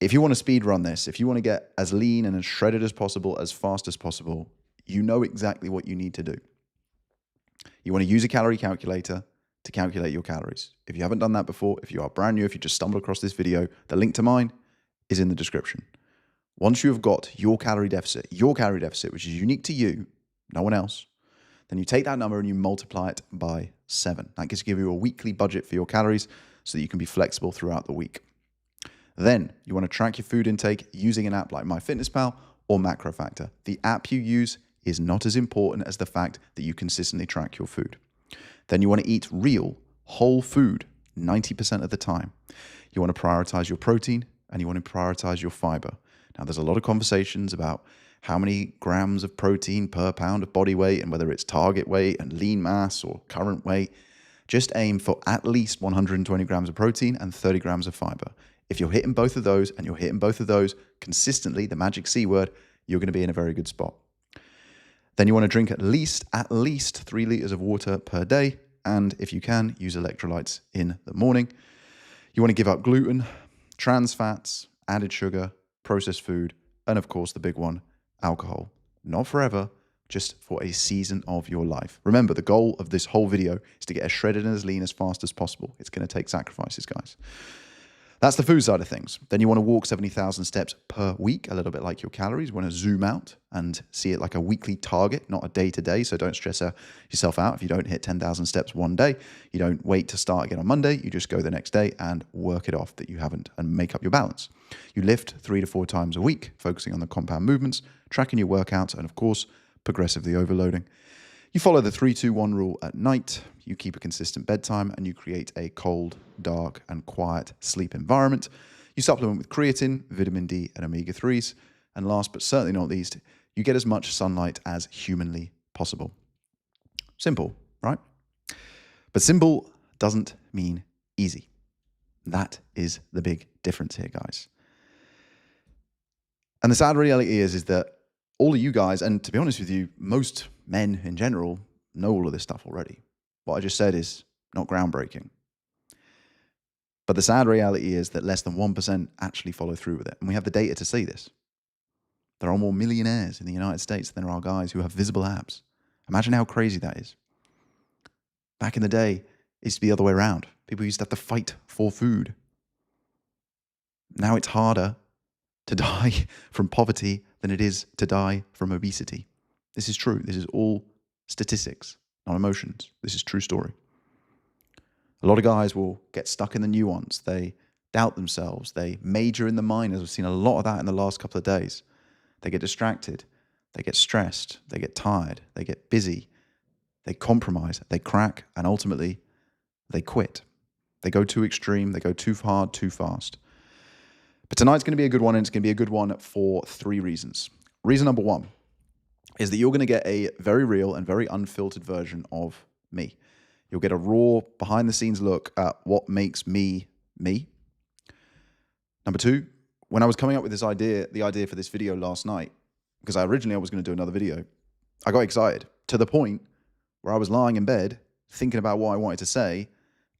If you want to speed run this, if you want to get as lean and as shredded as possible, as fast as possible, you know exactly what you need to do. You want to use a calorie calculator to calculate your calories. If you haven't done that before, if you are brand new, if you just stumbled across this video, the link to mine is in the description. Once you have got your calorie deficit, which is unique to you, no one else, then you take that number and you multiply it by 7. That gives you a weekly budget for your calories so that you can be flexible throughout the week. Then you want to track your food intake using an app like MyFitnessPal or MacroFactor. The app you use is not as important as the fact that you consistently track your food. Then you want to eat real, whole food 90% of the time. You want to prioritize your protein and you want to prioritize your fiber. Now, there's a lot of conversations about how many grams of protein per pound of body weight and whether it's target weight and lean mass or current weight. Just aim for at least 120 grams of protein and 30 grams of fiber. If you're hitting both of those and you're hitting both of those consistently, the magic C word, you're going to be in a very good spot. Then you want to drink at least 3 liters of water per day. And if you can, use electrolytes in the morning. You want to give up gluten, trans fats, added sugar, processed food, and of course the big one, alcohol. Not forever, just for a season of your life. Remember, the goal of this whole video is to get as shredded and as lean as fast as possible. It's going to take sacrifices, guys. That's the food side of things. Then you want to walk 70,000 steps per week, a little bit like your calories. You want to zoom out and see it like a weekly target, not a day-to-day. So don't stress yourself out if you don't hit 10,000 steps one day. You don't wait to start again on Monday. You just go the next day and work it off that you haven't and make up your balance. You lift 3 to 4 times a week, focusing on the compound movements, tracking your workouts, and of course, progressively overloading. You follow the 3-2-1 rule at night. You keep a consistent bedtime and you create a cold, dark, and quiet sleep environment. You supplement with creatine, vitamin D, and omega-3s. And last but certainly not least, you get as much sunlight as humanly possible. Simple, right? But simple doesn't mean easy. That is the big difference here, guys. And the sad reality is that all of you guys, and to be honest with you, most men in general know all of this stuff already. What I just said is not groundbreaking. But the sad reality is that less than 1% actually follow through with it. And we have the data to see this. There are more millionaires in the United States than there are guys who have visible abs. Imagine how crazy that is. Back in the day, it used to be the other way around. People used to have to fight for food. Now it's harder to die from poverty than it is to die from obesity. This is true. This is all statistics, not emotions. This is true story. A lot of guys will get stuck in the nuance. They doubt themselves. They major in the minors. I've seen a lot of that in the last couple of days. They get distracted. They get stressed. They get tired. They get busy. They compromise. They crack. And ultimately, they quit. They go too extreme. They go too hard, too fast. But tonight's going to be a good one, and it's going to be a good one for 3 reasons. Reason number 1 is that you're going to get a very real and very unfiltered version of me. You'll get a raw, behind-the-scenes look at what makes me, me. Number 2, when I was coming up with the idea for this video last night, because originally I was going to do another video, I got excited to the point where I was lying in bed thinking about what I wanted to say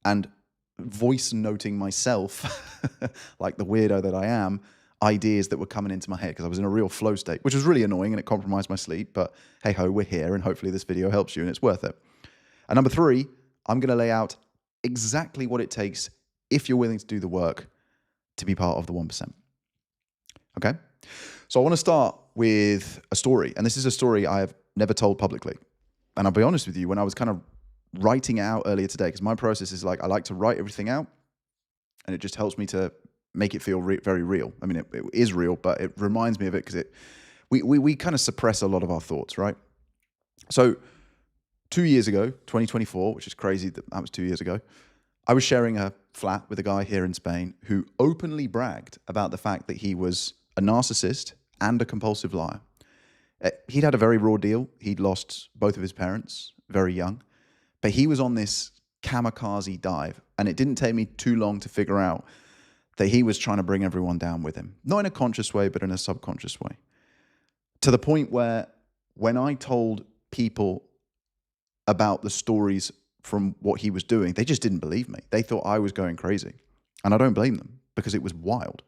and voice noting myself, like the weirdo that I am, ideas that were coming into my head because I was in a real flow state, which was really annoying and it compromised my sleep. But hey ho, we're here and hopefully this video helps you and it's worth it. And number 3, I'm going to lay out exactly what it takes if you're willing to do the work to be part of the 1%. Okay? So I want to start with a story. And this is a story I have never told publicly. And I'll be honest with you, when I was kind of writing it out earlier today, because my process is like, I like to write everything out and it just helps me to make it feel very real. I mean, it is real, but it reminds me of it because we kind of suppress a lot of our thoughts, right? So 2 years ago, 2024, which is crazy that was 2 years ago, I was sharing a flat with a guy here in Spain who openly bragged about the fact that he was a narcissist and a compulsive liar. He'd had a very raw deal. He'd lost both of his parents very young, but he was on this kamikaze dive, and it didn't take me too long to figure out that he was trying to bring everyone down with him. Not in a conscious way, but in a subconscious way. To the point where when I told people about the stories from what he was doing, they just didn't believe me. They thought I was going crazy. And I don't blame them because it was wild.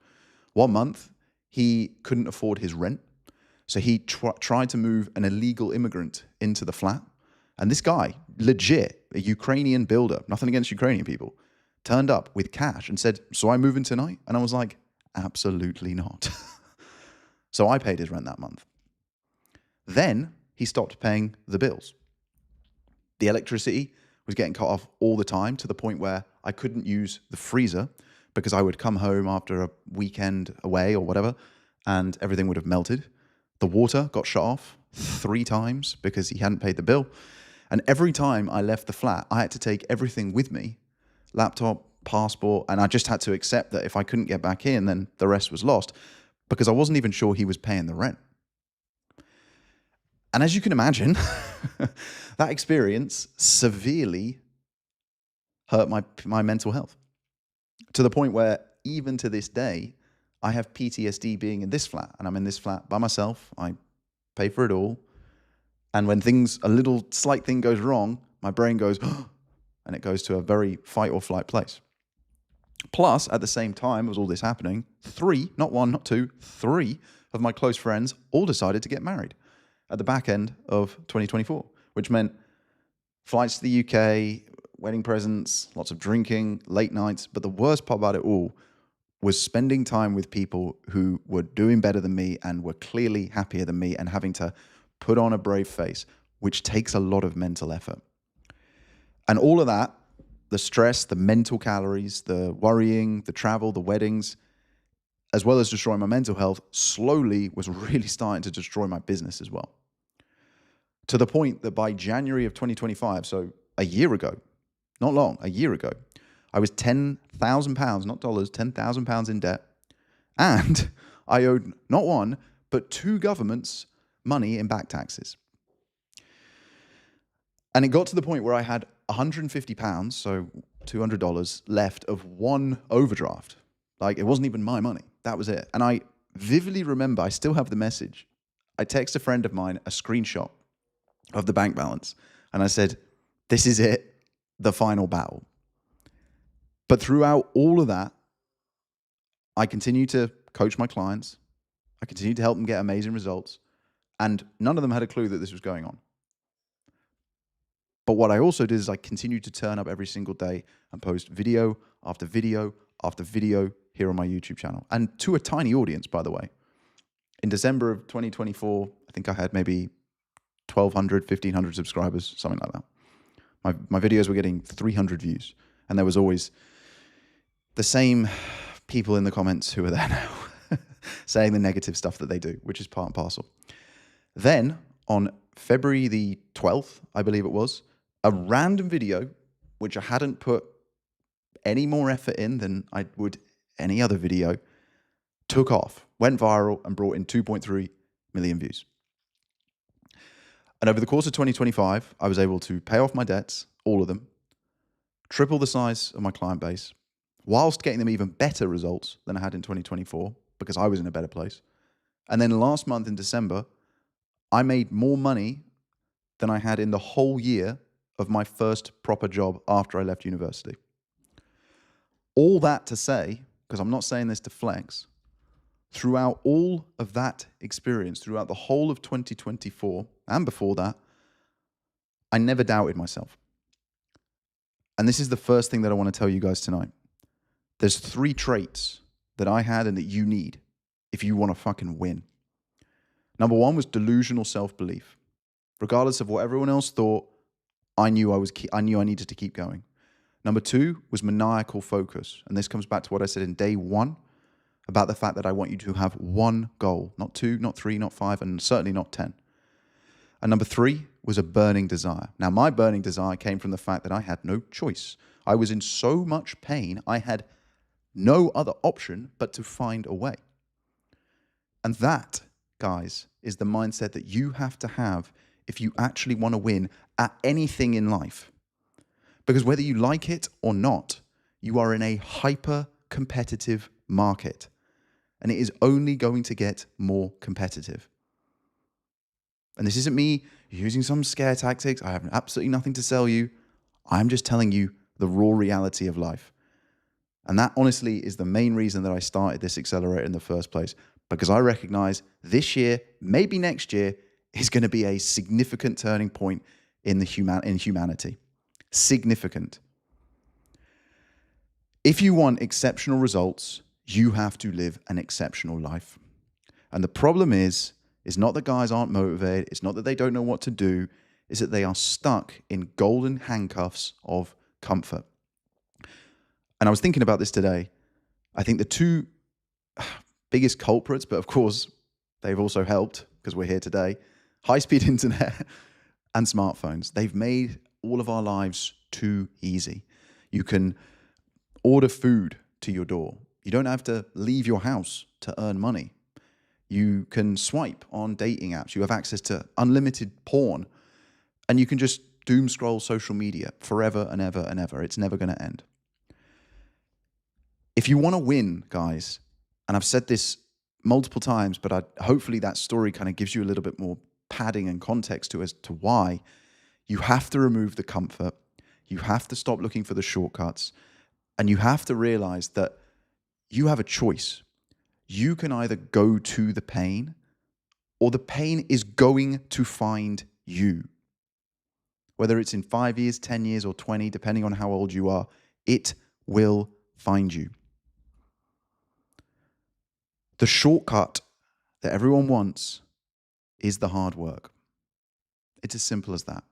1 month, he couldn't afford his rent. So he tried to move an illegal immigrant into the flat. And this guy, legit, a Ukrainian builder, nothing against Ukrainian people, turned up with cash and said, so I move in tonight? And I was like, absolutely not. So I paid his rent that month. Then he stopped paying the bills. The electricity was getting cut off all the time, to the point where I couldn't use the freezer because I would come home after a weekend away or whatever, and everything would have melted. The water got shut off 3 times because he hadn't paid the bill. And every time I left the flat, I had to take everything with me, laptop, passport, and I just had to accept that if I couldn't get back in, then the rest was lost, because I wasn't even sure he was paying the rent. And as you can imagine, that experience severely hurt my mental health, to the point where even to this day, I have PTSD being in this flat, and I'm in this flat by myself. I pay for it all. And when a little slight thing goes wrong, my brain goes, and it goes to a very fight or flight place. Plus, at the same time as all this happening, 3, not 1, not 2, 3 of my close friends all decided to get married at the back end of 2024, which meant flights to the UK, wedding presents, lots of drinking, late nights. But the worst part about it all was spending time with people who were doing better than me and were clearly happier than me, and having to put on a brave face, which takes a lot of mental effort. And all of that, the stress, the mental calories, the worrying, the travel, the weddings, as well as destroying my mental health, slowly was really starting to destroy my business as well. To the point that by January of 2025, so a year ago, not long, a year ago, I was £10,000, not dollars, £10,000 in debt. And I owed not 1, but 2 governments money in back taxes. And it got to the point where I had £150, so $200 left of 1 overdraft. Like, it wasn't even my money. That was it. And I vividly remember, I still have the message. I text a friend of mine a screenshot of the bank balance. And I said, this is it, the final battle. But throughout all of that, I continued to coach my clients. I continued to help them get amazing results. And none of them had a clue that this was going on. But what I also did is I continued to turn up every single day and post video after video after video here on my YouTube channel. And to a tiny audience, by the way. In December of 2024, I think I had maybe 1,200, 1,500 subscribers, something like that. My videos were getting 300 views. And there was always the same people in the comments who are there now saying the negative stuff that they do, which is part and parcel. Then on February the 12th, I believe it was, a random video, which I hadn't put any more effort in than I would any other video, took off, went viral, and brought in 2.3 million views. And over the course of 2025, I was able to pay off my debts, all of them, triple the size of my client base, whilst getting them even better results than I had in 2024, because I was in a better place. And then last month in December, I made more money than I had in the whole year of my first proper job after I left university. All that to say, because I'm not saying this to flex, throughout all of that experience, throughout the whole of 2024 and before that, I never doubted myself. And this is the first thing that I want to tell you guys tonight. There's 3 traits that I had and that you need if you want to fucking win. Number 1 was delusional self-belief. Regardless of what everyone else thought, I knew I needed to keep going. Number 2 was maniacal focus. And this comes back to what I said in day 1 about the fact that I want you to have 1 goal, not 2, not 3, not 5, and certainly not 10. And number 3 was a burning desire. Now, my burning desire came from the fact that I had no choice. I was in so much pain, I had no other option but to find a way. And that, guys, is the mindset that you have to have if you actually want to win at anything in life. Because whether you like it or not, you are in a hyper-competitive market. And it is only going to get more competitive. And this isn't me using some scare tactics. I have absolutely nothing to sell you. I'm just telling you the raw reality of life. And that honestly is the main reason that I started this accelerator in the first place, because I recognize this year, maybe next year, is going to be a significant turning point in humanity. Significant. If you want exceptional results, you have to live an exceptional life. And the problem is not that guys aren't motivated, it's not that they don't know what to do, it's that they are stuck in golden handcuffs of comfort. And I was thinking about this today. I think the two biggest culprits, but of course, they've also helped because we're here today, high-speed internet and smartphones. They've made all of our lives too easy. You can order food to your door. You don't have to leave your house to earn money. You can swipe on dating apps. You have access to unlimited porn. And you can just doom scroll social media forever and ever and ever. It's never going to end. If you want to win, guys, and I've said this multiple times, but hopefully that story kind of gives you a little bit more padding and context to as to why you have to remove the comfort. You have to stop looking for the shortcuts. And you have to realize that you have a choice. You can either go to the pain, or the pain is going to find you. Whether it's in 5 years, 10 years, or 20, depending on how old you are, it will find you. The shortcut that everyone wants is the hard work. It's as simple as that.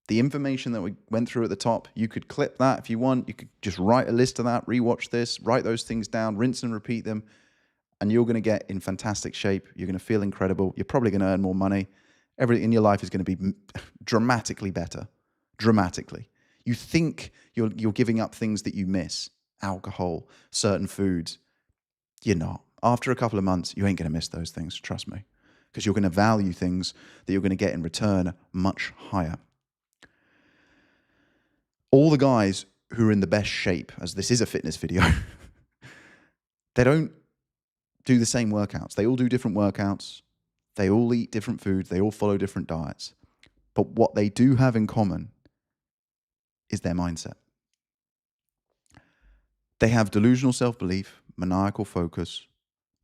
The information that we went through at the top, you could clip that if you want. You could just write a list of that, rewatch this, write those things down, rinse and repeat them, and you're going to get in fantastic shape. You're going to feel incredible. You're probably going to earn more money. Everything in your life is going to be dramatically better. Dramatically. You think you're giving up things that you miss. Alcohol, certain foods. You're not. After a couple of months, you ain't going to miss those things, trust me. Because you're going to value things that you're going to get in return much higher. All the guys who are in the best shape, as this is a fitness video, they don't do the same workouts. They all do different workouts. They all eat different foods. They all follow different diets. But what they do have in common is their mindset. They have delusional self-belief, maniacal focus,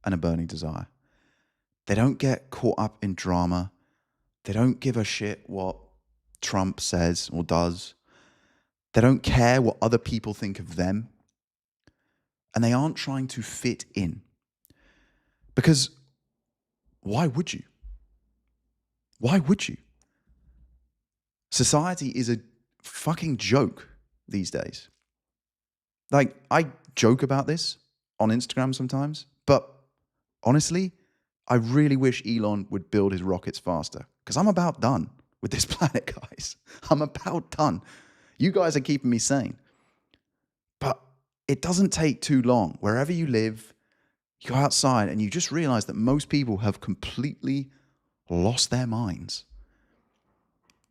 and a burning desire. They don't get caught up in drama. They don't give a shit what Trump says or does. They don't care what other people think of them. And they aren't trying to fit in. Because why would you? Why would you? Society is a fucking joke these days. Like, I joke about this on Instagram sometimes, but honestly, I really wish Elon would build his rockets faster, because I'm about done with this planet, guys. I'm about done. You guys are keeping me sane. But it doesn't take too long. Wherever you live, you go outside and you just realize that most people have completely lost their minds.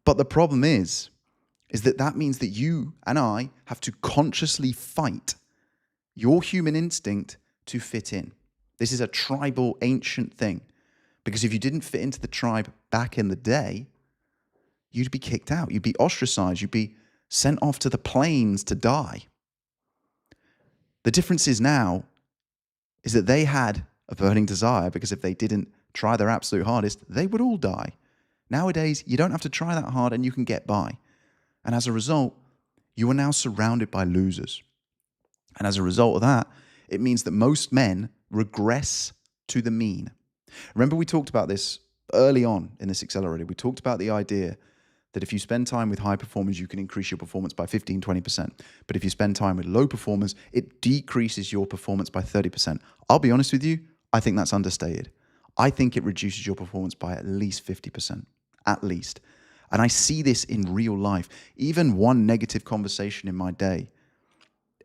But the problem is that means that you and I have to consciously fight your human instinct to fit in. This is a tribal, ancient thing. Because if you didn't fit into the tribe back in the day, you'd be kicked out. You'd be ostracized. You'd be sent off to the plains to die. The difference is now is that they had a burning desire, because if they didn't try their absolute hardest, they would all die. Nowadays, you don't have to try that hard and you can get by. And as a result, you are now surrounded by losers. And as a result of that, it means that most men regress to the mean. Remember, we talked about this early on in this accelerator. We talked about the idea that if you spend time with high performers, you can increase your performance by 15, 20%. But if you spend time with low performers, it decreases your performance by 30%. I'll be honest with you, I think that's understated. I think it reduces your performance by at least 50%, at least. And I see this in real life. Even one negative conversation in my day,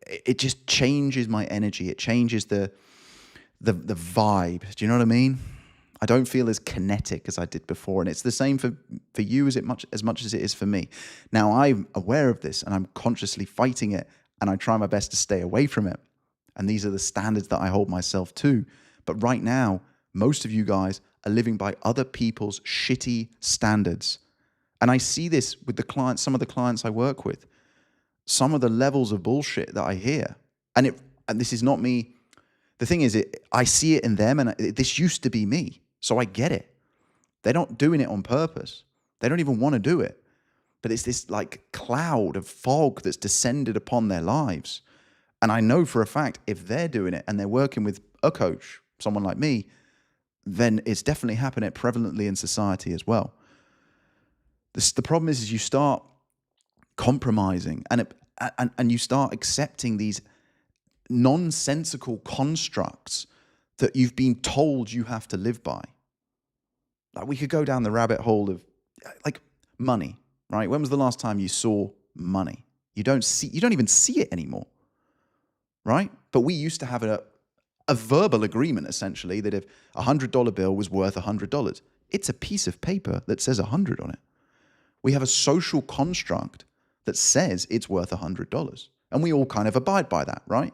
it just changes my energy. It changes the vibe. Do you know what I mean? I don't feel as kinetic as I did before. And it's the same for you as much as it is for me. Now, I'm aware of this and I'm consciously fighting it, and I try my best to stay away from it. And these are the standards that I hold myself to. But right now, most of you guys are living by other people's shitty standards. And I see this with the clients, some of the clients I work with. Some of the levels of bullshit that I hear, And this is not me. The thing is, I see it in them, and this used to be me. So I get it. They're not doing it on purpose. They don't even want to do it. But it's this like cloud of fog that's descended upon their lives. And I know for a fact, if they're doing it and they're working with a coach, someone like me, then it's definitely happening prevalently in society as well. The problem is you start compromising and you start accepting these nonsensical constructs that you've been told you have to live by. Like, we could go down the rabbit hole of like money, right? When was the last time you saw money? You don't even see it anymore, right? But we used to have a verbal agreement, essentially, that if a $100 bill was worth $100, it's a piece of paper that says 100 on it. We have a social construct that says it's worth $100. And we all kind of abide by that, right?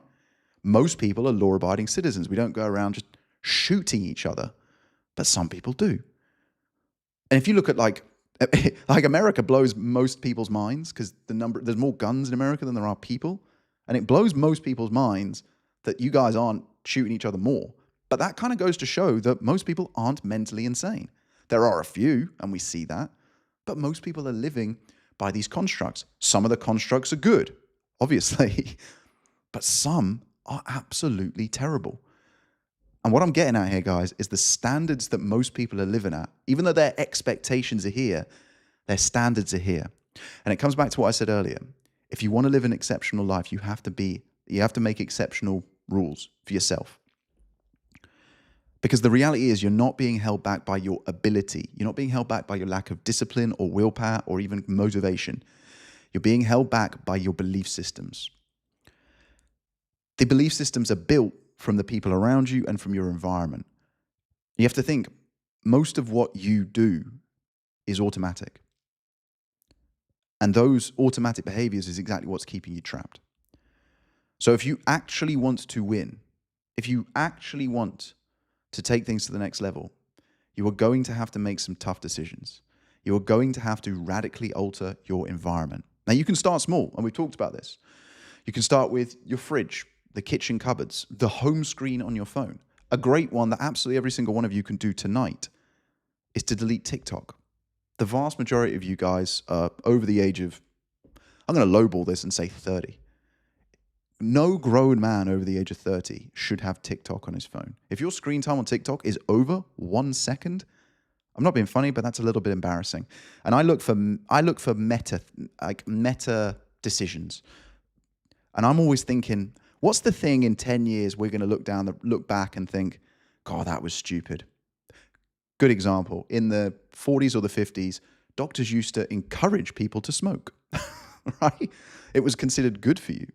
Most people are law-abiding citizens. We don't go around just shooting each other, but some people do. And if you look at like America blows most people's minds because there's more guns in America than there are people. And it blows most people's minds that you guys aren't shooting each other more. But that kind of goes to show that most people aren't mentally insane. There are a few, and we see that, but most people are living by these constructs. Some of the constructs are good, obviously, but some are absolutely terrible. And what I'm getting at here, guys, is the standards that most people are living at, even though their expectations are here, their standards are here. And it comes back to what I said earlier. If you want to live an exceptional life, you have to make exceptional rules for yourself. Because the reality is you're not being held back by your ability. You're not being held back by your lack of discipline or willpower or even motivation. You're being held back by your belief systems. The belief systems are built from the people around you and from your environment. You have to think, most of what you do is automatic. And those automatic behaviors is exactly what's keeping you trapped. So if you actually want to win, if you actually want to take things to the next level, you are going to have to make some tough decisions. You are going to have to radically alter your environment. Now, you can start small, and we've talked about this. You can start with your fridge, the kitchen cupboards, the home screen on your phone. A great one that absolutely every single one of you can do tonight is to delete TikTok. The vast majority of you guys are over the age of, I'm going to lowball this and say 30. No grown man over the age of 30 should have TikTok on his phone. If your screen time on TikTok is over 1 second, I'm not being funny, but that's a little bit embarrassing. And I look for meta decisions. And I'm always thinking, what's the thing in 10 years we're going to look back and think, God, that was stupid. Good example. In the 40s or the 50s, doctors used to encourage people to smoke, right? It was considered good for you.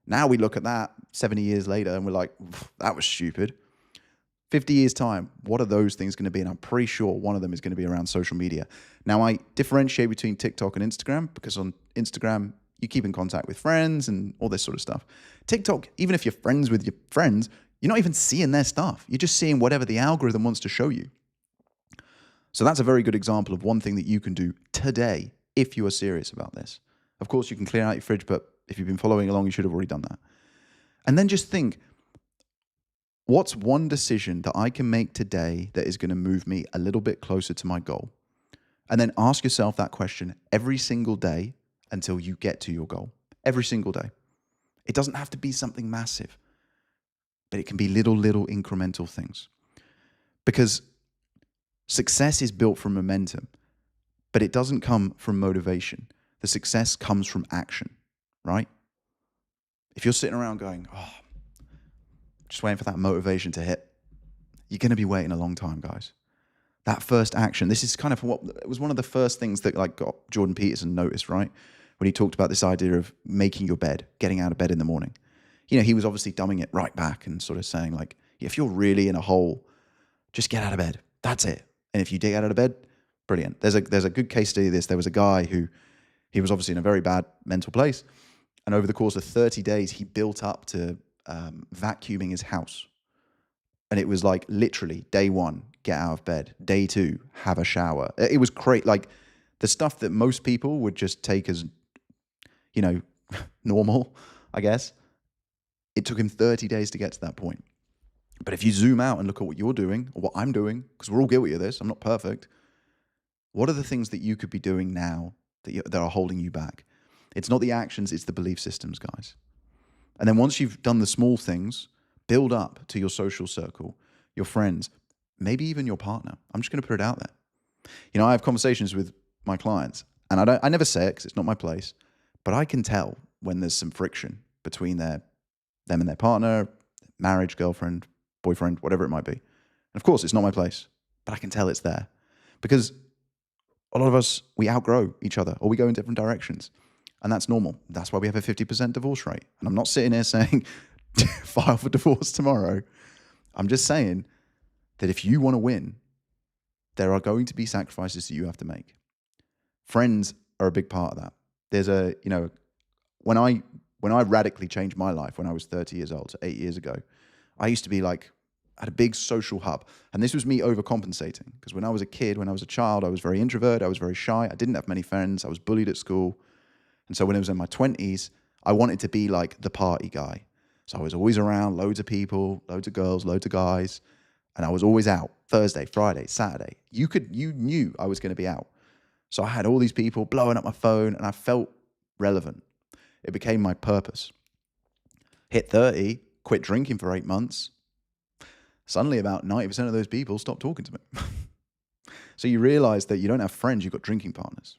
Now we look at that 70 years later and we're like, that was stupid. 50 years time, what are those things going to be? And I'm pretty sure one of them is going to be around social media. Now, I differentiate between TikTok and Instagram because on Instagram, you keep in contact with friends and all this sort of stuff. TikTok, even if you're friends with your friends, you're not even seeing their stuff. You're just seeing whatever the algorithm wants to show you. So that's a very good example of one thing that you can do today if you are serious about this. Of course, you can clear out your fridge, but if you've been following along, you should have already done that. And then just think, what's one decision that I can make today that is going to move me a little bit closer to my goal? And then ask yourself that question every single day until you get to your goal. Every single day. It doesn't have to be something massive, but it can be little incremental things. Because success is built from momentum, but it doesn't come from motivation. The success comes from action, right? If you're sitting around going, oh, just waiting for that motivation to hit, you're going to be waiting a long time, guys. That first action, this is kind of it was one of the first things that like got Jordan Peterson noticed, right? When he talked about this idea of making your bed, getting out of bed in the morning. You know, he was obviously dumbing it right back and sort of saying like, if you're really in a hole, just get out of bed. That's it. And if you dig out of bed, brilliant. There's a good case study of this. There was a guy who, he was obviously in a very bad mental place. And over the course of 30 days, he built up to vacuuming his house. And it was like literally day 1, get out of bed. Day 2, have a shower. It was great. Like the stuff that most people would just take as, you know, normal, I guess. It took him 30 days to get to that point. But if you zoom out and look at what you're doing or what I'm doing, because we're all guilty of this, I'm not perfect. What are the things that you could be doing now that are holding you back? It's not the actions, it's the belief systems, guys. And then once you've done the small things, build up to your social circle, your friends, maybe even your partner. I'm just going to put it out there. You know, I have conversations with my clients, and I never say it because it's not my place, but I can tell when there's some friction between them and their partner, marriage, girlfriend, boyfriend, whatever it might be. And of course, it's not my place, but I can tell it's there because a lot of us, we outgrow each other or we go in different directions. And that's normal. That's why we have a 50% divorce rate. And I'm not sitting here saying file for divorce tomorrow. I'm just saying that if you want to win, there are going to be sacrifices that you have to make. Friends are a big part of that. There's a, you know, when I radically changed my life when I was 30 years old, so 8 years ago, I used to be like at a big social hub. And this was me overcompensating because when I was a kid, when I was a child, I was very introverted. I was very shy. I didn't have many friends. I was bullied at school. And so when I was in my 20s, I wanted to be like the party guy. So I was always around loads of people, loads of girls, loads of guys. And I was always out Thursday, Friday, Saturday. You knew I was going to be out. So I had all these people blowing up my phone and I felt relevant. It became my purpose. Hit 30, quit drinking for 8 months. Suddenly about 90% of those people stopped talking to me. So you realize that you don't have friends, you've got drinking partners.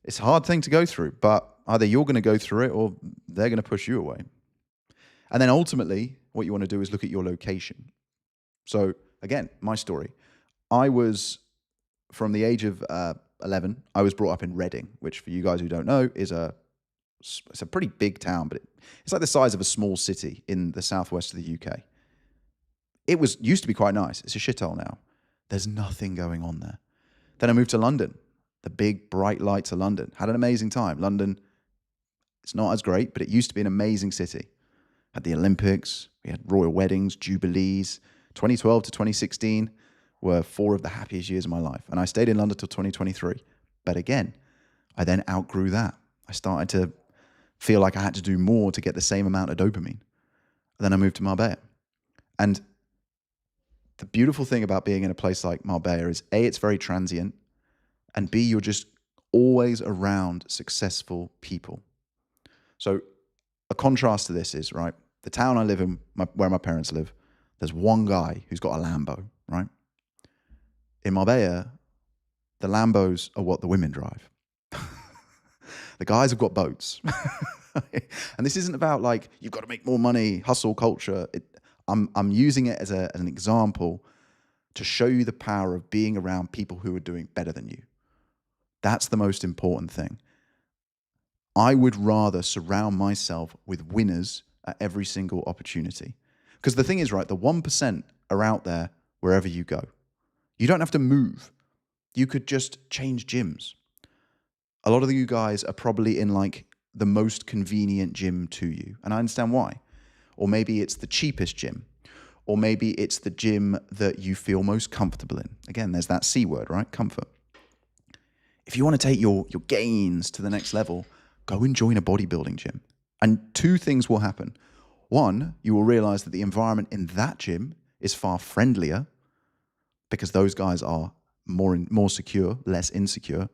It's a hard thing to go through, but either you're going to go through it or they're going to push you away. And then ultimately, what you want to do is look at your location. So again, my story. I was, from the age of 11, I was brought up in Reading, which for you guys who don't know is it's a pretty big town, but it's like the size of a small city in the southwest of the UK. It used to be quite nice. It's a shithole now. There's nothing going on there. Then I moved to London, the big bright lights of London. Had an amazing time. London, it's not as great, but it used to be an amazing city. Had the Olympics, we had royal weddings, jubilees. 2012 to 2016 were 4 of the happiest years of my life. And I stayed in London till 2023. But again, I then outgrew that. I started to feel like I had to do more to get the same amount of dopamine. And then I moved to Marbella. And the beautiful thing about being in a place like Marbella is A, it's very transient, and B, you're just always around successful people. So a contrast to this is, right, the town I live in, where my parents live, there's one guy who's got a Lambo, right? In Marbella, the Lambos are what the women drive. The guys have got boats. And this isn't about like, you've got to make more money, hustle culture. I'm using it as an example to show you the power of being around people who are doing better than you. That's the most important thing. I would rather surround myself with winners at every single opportunity. Because the thing is, right, the 1% are out there wherever you go. You don't have to move. You could just change gyms. A lot of you guys are probably in like the most convenient gym to you. And I understand why. Or maybe it's the cheapest gym. Or maybe it's the gym that you feel most comfortable in. Again, there's that C word, right? Comfort. If you want to take your gains to the next level, go and join a bodybuilding gym. And 2 things will happen. 1, you will realize that the environment in that gym is far friendlier because those guys are more secure, less insecure.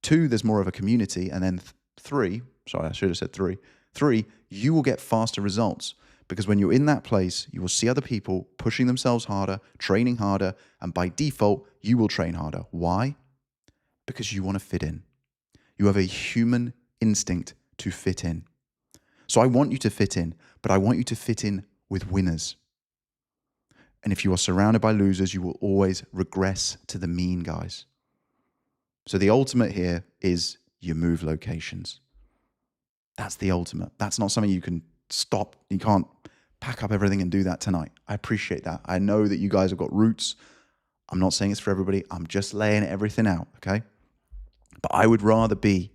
2, there's more of a community. And then 3, sorry, I should have said 3. 3, you will get faster results because when you're in that place, you will see other people pushing themselves harder, training harder, and by default, you will train harder. Why? Because you want to fit in. You have a human instinct to fit in. So I want you to fit in, but I want you to fit in with winners. And if you are surrounded by losers, you will always regress to the mean, guys. So the ultimate here is you move locations. That's the ultimate. That's not something you can stop. You can't pack up everything and do that tonight. I appreciate that. I know that you guys have got roots. I'm not saying it's for everybody. I'm just laying everything out, okay? But I would rather be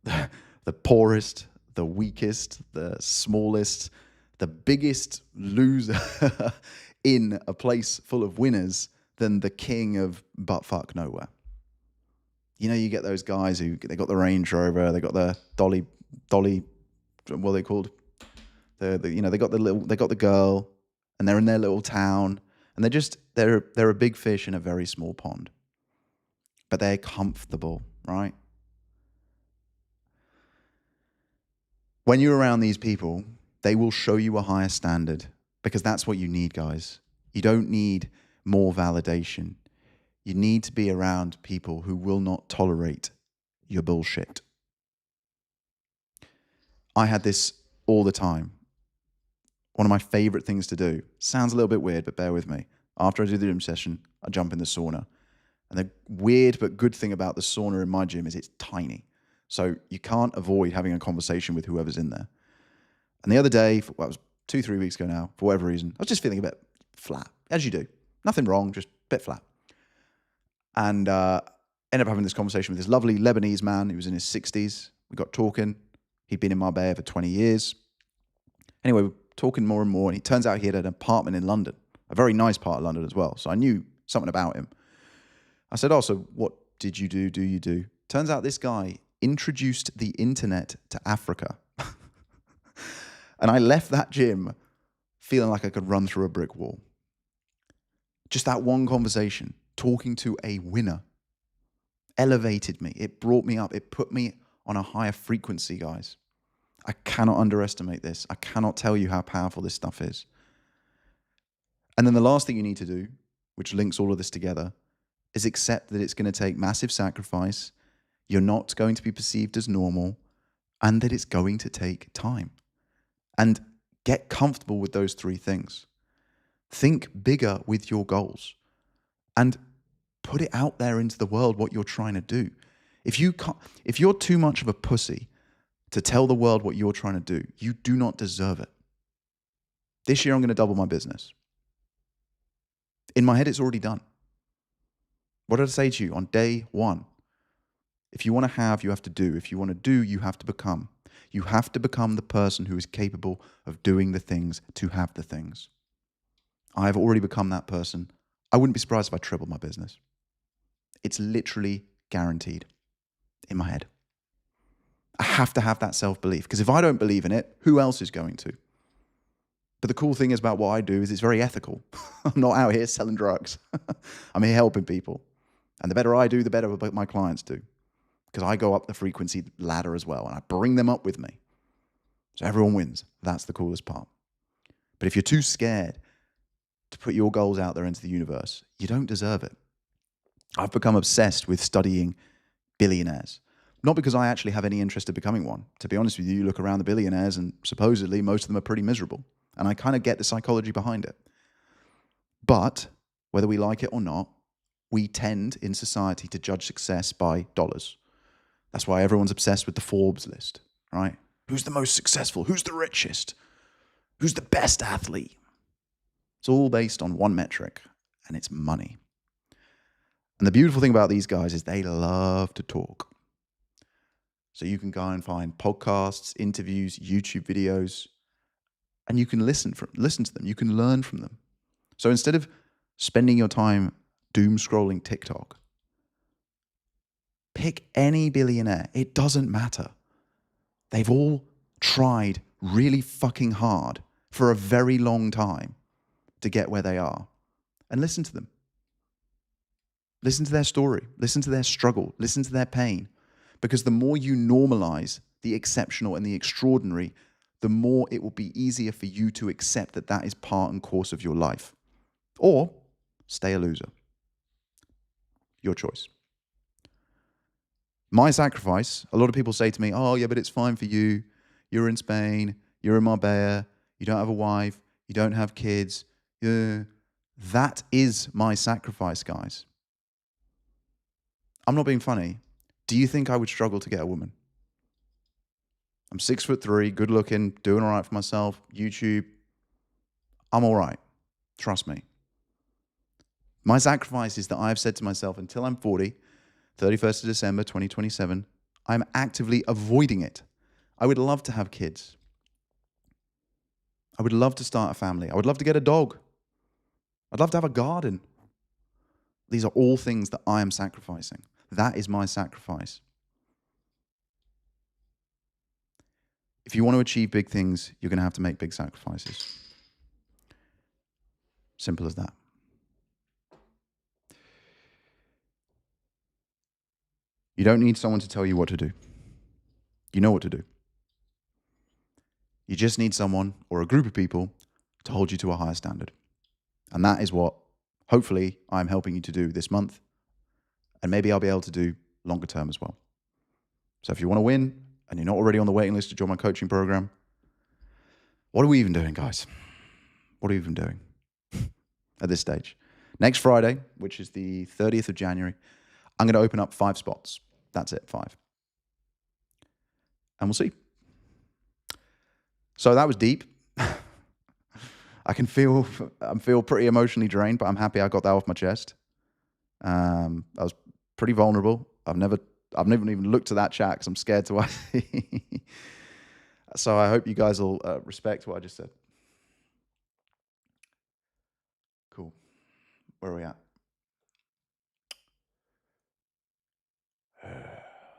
the poorest, the weakest, the smallest, the biggest loser in a place full of winners than the king of buttfuck nowhere. You know, you get those guys who they got the Range Rover, they got the Dolly what are they called? They got the girl, and they're in their little town, and they're a big fish in a very small pond. But they're comfortable, right? When you're around these people, they will show you a higher standard, because that's what you need, guys. You don't need more validation. You need to be around people who will not tolerate your bullshit. I had this all the time. One of my favorite things to do. Sounds a little bit weird, but bear with me. After I do the gym session, I jump in the sauna. And the weird but good thing about the sauna in my gym is it's tiny. So you can't avoid having a conversation with whoever's in there. And the other day, it was 2-3 weeks ago now, for whatever reason, I was just feeling a bit flat, as you do. Nothing wrong, just a bit flat. And ended up having this conversation with this lovely Lebanese man who was in his 60s. We got talking. He'd been in Marbella for 20 years. Anyway, we're talking more and more, and it turns out he had an apartment in London, a very nice part of London as well. So I knew something about him. I said, so what did you do you do? Turns out this guy introduced the internet to Africa. And I left that gym feeling like I could run through a brick wall. Just that one conversation, talking to a winner, elevated me. It brought me up. It put me on a higher frequency, guys. I cannot underestimate this. I cannot tell you how powerful this stuff is. And then the last thing you need to do, which links all of this together, is accept that it's going to take massive sacrifice. You're not going to be perceived as normal, and that it's going to take time. And get comfortable with those 3 things. Think bigger with your goals and put it out there into the world what you're trying to do. If you're too much of a pussy to tell the world what you're trying to do, you do not deserve it. This year, I'm going to double my business. In my head, it's already done. What did I say to you on day 1? If you want to have, you have to do. If you want to do, you have to become. You have to become the person who is capable of doing the things to have the things. I have already become that person. I wouldn't be surprised if I tripled my business. It's literally guaranteed in my head. I have to have that self-belief, because if I don't believe in it, who else is going to? But the cool thing is about what I do is it's very ethical. I'm not out here selling drugs. I'm here helping people. And the better I do, the better my clients do. Because I go up the frequency ladder as well, and I bring them up with me. So everyone wins. That's the coolest part. But if you're too scared to put your goals out there into the universe, you don't deserve it. I've become obsessed with studying billionaires. Not because I actually have any interest in becoming one. To be honest with you, you look around the billionaires and supposedly most of them are pretty miserable. And I kind of get the psychology behind it. But whether we like it or not, we tend in society to judge success by dollars. That's why everyone's obsessed with the Forbes list, right? Who's the most successful? Who's the richest? Who's the best athlete? It's all based on one metric, and it's money. And the beautiful thing about these guys is they love to talk. So you can go and find podcasts, interviews, YouTube videos, and you can listen to them. You can learn from them. So instead of spending your time doom scrolling TikTok, pick any billionaire. It doesn't matter. They've all tried really fucking hard for a very long time to get where they are. And listen to them. Listen to their story. Listen to their struggle. Listen to their pain. Because the more you normalize the exceptional and the extraordinary, the more it will be easier for you to accept that that is part and course of your life. Or stay a loser. Your choice. My sacrifice, a lot of people say to me, oh yeah, but it's fine for you. You're in Spain. You're in Marbella. You don't have a wife. You don't have kids. That is my sacrifice, guys. I'm not being funny. Do you think I would struggle to get a woman? I'm 6'3", good looking, doing all right for myself, YouTube. I'm all right. Trust me. My sacrifice is that I've said to myself, until I'm 40, 31st of December, 2027, I'm actively avoiding it. I would love to have kids. I would love to start a family. I would love to get a dog. I'd love to have a garden. These are all things that I am sacrificing. That is my sacrifice. if you want to achieve big things, you're going to have to make big sacrifices. Simple as that. You don't need someone to tell you what to do. You know what to do. You just need someone or a group of people to hold you to a higher standard. And that is what, hopefully, I'm helping you to do this month. And maybe I'll be able to do longer term as well. So if you want to win and you're not already on the waiting list to join my coaching program, what are we even doing, guys? What are we even doing at this stage? Next Friday, which is the 30th of January, I'm going to open up 5 spots. That's it, 5. And we'll see. So that was deep. I feel pretty emotionally drained, but I'm happy I got that off my chest. I was pretty vulnerable. I've never even looked at that chat because I'm scared to ask. So I hope you guys will respect what I just said. Cool. Where are we at?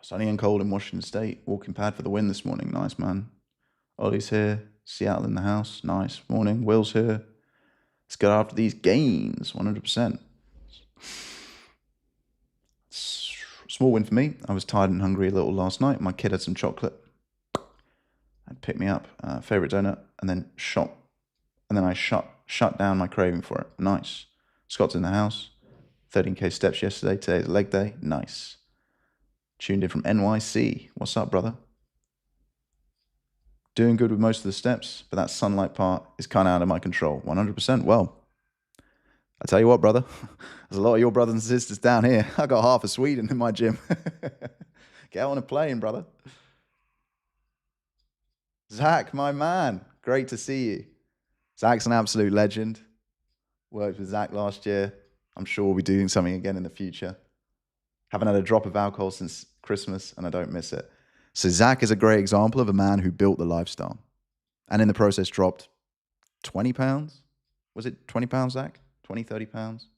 Sunny and cold in Washington State. Walking pad for the win this morning. Nice, man. Ollie's here. Seattle in the house. Nice. Morning. Will's here. Let's get after these gains. 100%. Small win for me. I was tired and hungry a little last night. My kid had some chocolate. I'd pick me up. Favorite donut. And then I shut down my craving for it. Nice. Scott's in the house. 13K steps yesterday. Today's leg day. Nice. Tuned in from NYC. What's up, brother? Doing good with most of the steps, but that sunlight part is kind of out of my control. 100%. Well, I tell you what, brother. There's a lot of your brothers and sisters down here. I got half of Sweden in my gym. Get on a plane, brother. Zach, my man. Great to see you. Zach's an absolute legend. Worked with Zach last year. I'm sure we'll be doing something again in the future. Haven't had a drop of alcohol since Christmas, and I don't miss it. So Zach is a great example of a man who built the lifestyle and in the process dropped 20 pounds. Was it 20 pounds, Zach? 20, 30 pounds?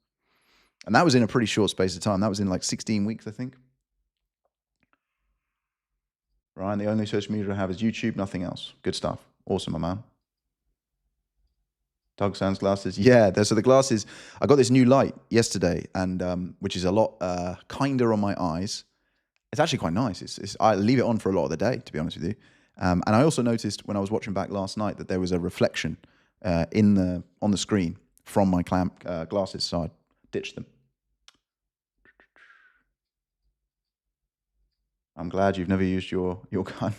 And that was in a pretty short space of time. That was in like 16 weeks, I think. Ryan, the only social media I have is YouTube, nothing else. Good stuff. Awesome, my man. Doug Sands glasses. Yeah, so the glasses, I got this new light yesterday, and which is a lot kinder on my eyes. It's actually quite nice. I leave it on for a lot of the day, to be honest with you. And I also noticed when I was watching back last night that there was a reflection on the screen from my glasses, so I ditched them. I'm glad you've never used your gun.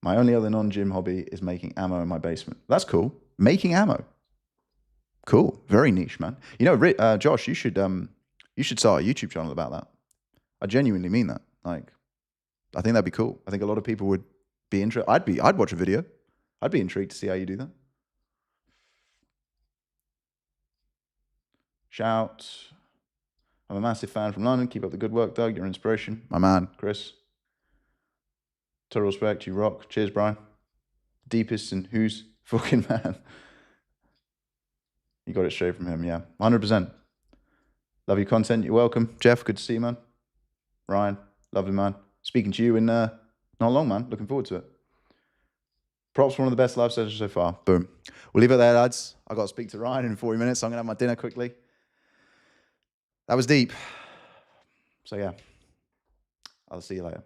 My only other non-gym hobby is making ammo in my basement. That's cool. Making ammo. Cool. Very niche, man. You know, Josh, you should start a YouTube channel about that. I genuinely mean that. Like, I think that'd be cool. I think a lot of people would be interested. I'd watch a video. I'd be intrigued to see how you do that. Shout. I'm a massive fan from London. Keep up the good work, Doug. You're an inspiration. My man, Chris. Total respect. You rock. Cheers, Brian. Deepest and who's fucking man. You got it straight from him, yeah. 100%. Love your content. You're welcome. Jeff, good to see you, man. Ryan, lovely, man. Speaking to you in not long, man. Looking forward to it. Props for one of the best live sessions so far. Boom. We'll leave it there, lads. I got to speak to Ryan in 40 minutes. So I'm going to have my dinner quickly. That was deep. So, yeah. I'll see you later.